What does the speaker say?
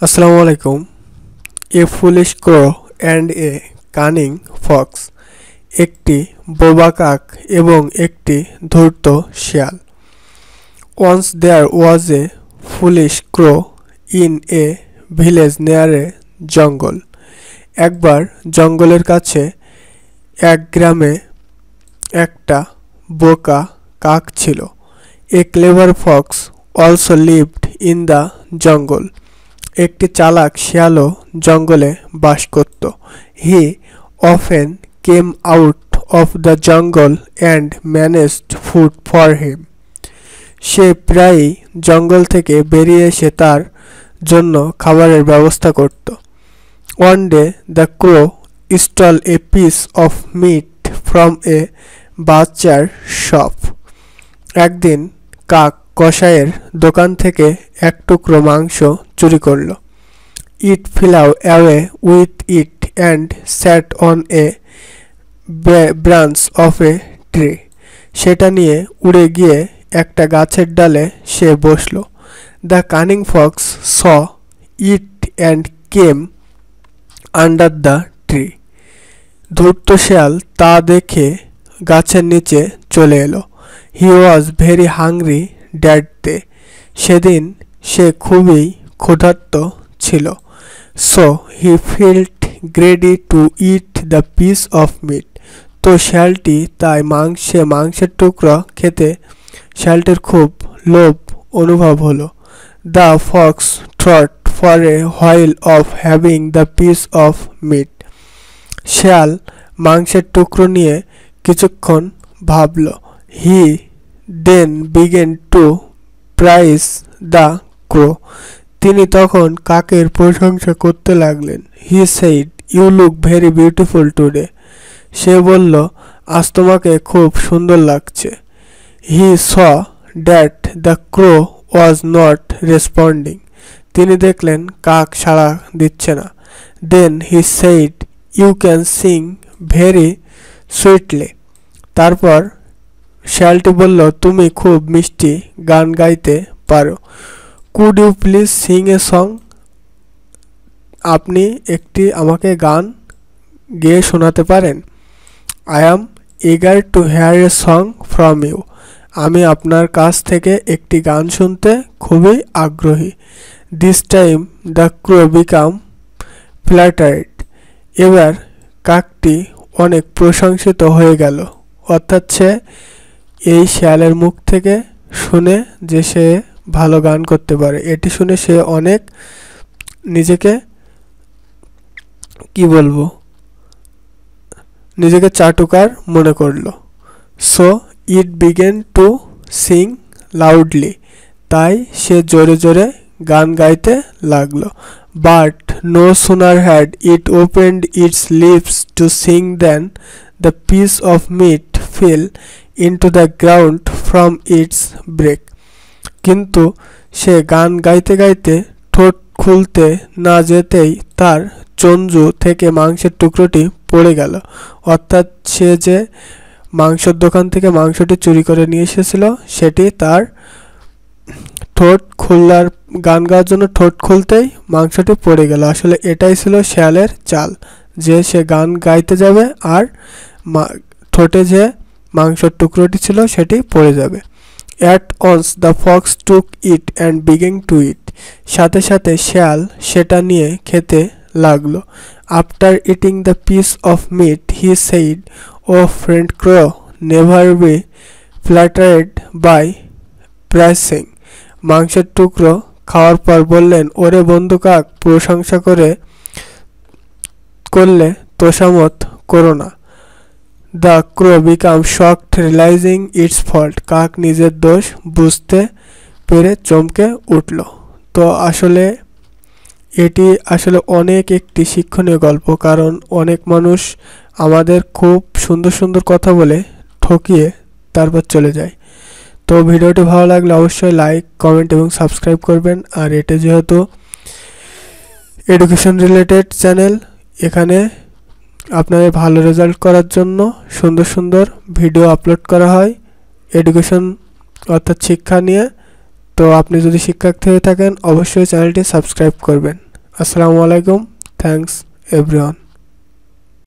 আসসালামু আলাইকুম। A foolish crow and a cunning fox, একটি বোবা কাক এবং একটি ধূর্ত শিয়াল। Once there was a foolish crow in a village near a jungle. একবার জঙ্গলের কাছে এক গ্রামে একটা বোকা কাক ছিল। A clever fox also lived in the jungle. একটি চালাক শিয়ালও জঙ্গলে বাস করত। He often came out of the jungle and managed food for him. সে প্রায়ই জঙ্গল থেকে বেরিয়ে এসে তার জন্য খাবারের ব্যবস্থা করত। One day the crow stole a piece of meat from a butcher shop. একদিন কাক কসাইয়ের দোকান থেকে এক টুকরো মাংস চুরি করল। It flew away with it and sat on a branch of a tree. সেটা নিয়ে উড়ে গিয়ে একটা গাছের ডালে সে বসল। The cunning fox saw it and came under the tree. ধূর্ত শিয়াল তা দেখে গাছের নিচে চলে এলো। He was very hungry that day. সেদিন সে খুবই ক্ষুধার্ত ছিল। So he felt greedy to eat the piece of meat. তো শিয়ালটি তাই মাংসের টুকরো খেতে শিয়ালটির খুব লোভ অনুভব হলো। The fox thought for a while of having the piece of meat. শিয়াল মাংসের টুকরো নিয়ে কিছুক্ষণ ভাবল। He then begin to praise the crow. তিনি তখন কাকের প্রশংসা করতে লাগলেন। He said, you look very beautiful today. সে বলল, আজ তোমাকে খুব সুন্দর লাগছে। He saw that the crow was not responding. তিনি দেখলেন কাক সাড়া দিচ্ছে না। Then he said, you can sing very sweetly. তারপর শিয়ালটি বলল, তুমি খুব মিষ্টি গান গাইতে পারো। Could you please sing a song. আপনি একটি আমাকে গান গেয়ে শোনাতে পারেন? I am eager to hear a song from you. আমি আপনার কাছ থেকে একটি গান শুনতে খুবই আগ্রহী। This time the crow become flattered. এবার কাকটি অনেক প্রশংসিত হয়ে গেল। অর্থাৎ সে এই শিয়ালের মুখ থেকে শুনে যে সে ভালো গান করতে পারে, এটি শুনে সে অনেক নিজেকে নিজেকে চাটুকার মনে করল। So it began to sing loudly. তাই সে জোরে জোরে গান গাইতে লাগলো। But no sooner had it opened its lips to sing then the piece of meat fell into the ground from its beak. কিন্তু সে গান গাইতে গাইতে ঠোঁট খুলতে না যেতেই তার চঞ্জু থেকে মাংসের টুকরোটি পড়ে গেল। অর্থাৎ সে যে মাংসের দোকান থেকে মাংসটি চুরি করে নিয়ে এসেছিল সেটি তার গান গাওয়ার জন্য ঠোঁট খুলতেই মাংসটি পড়ে গেল। আসলে এটাই ছিল শিয়ালের চাল, যে সে গান গাইতে যাবে আর ঠোঁটে যে মাংসের টুকরোটি ছিল সেটি পড়ে যাবে। At once the fox took it and begin to eat. সাথে সাথে শিয়াল সেটা নিয়ে খেতে লাগলো। After eating the piece of meat he said, oh friend crow, never be flattered by praising. মাংসের টুকরো খাওয়ার পর বললেন, ওরে বন্ধু কাক, প্রশংসা করলে তোষামত করো না। The crow become shocked realising its fault. কাক নিজের দোষ বুঝতে পেরে চমকে উঠল। তো আসলে এটি অনেক একটি শিক্ষণীয় গল্প, কারণ অনেক মানুষ আমাদের খুব সুন্দর সুন্দর কথা বলে ঠকিয়ে তারপর চলে যায়। তো ভিডিওটি ভালো লাগলে অবশ্যই লাইক, কমেন্ট এবং সাবস্ক্রাইব করবেন। আর এটা যেহেতু এডুকেশন রিলেটেড চ্যানেল, এখানে আপনাদের ভালো রেজাল্ট করার জন্য সুন্দর সুন্দর ভিডিও আপলোড করা হয় এডুকেশন অর্থাৎ শিক্ষা নিয়ে। তো আপনি যদি শিক্ষার্থী হয়ে থাকেন অবশ্যই চ্যানেলটি সাবস্ক্রাইব করবেন। আসসালামু আলাইকুম। Thanks everyone.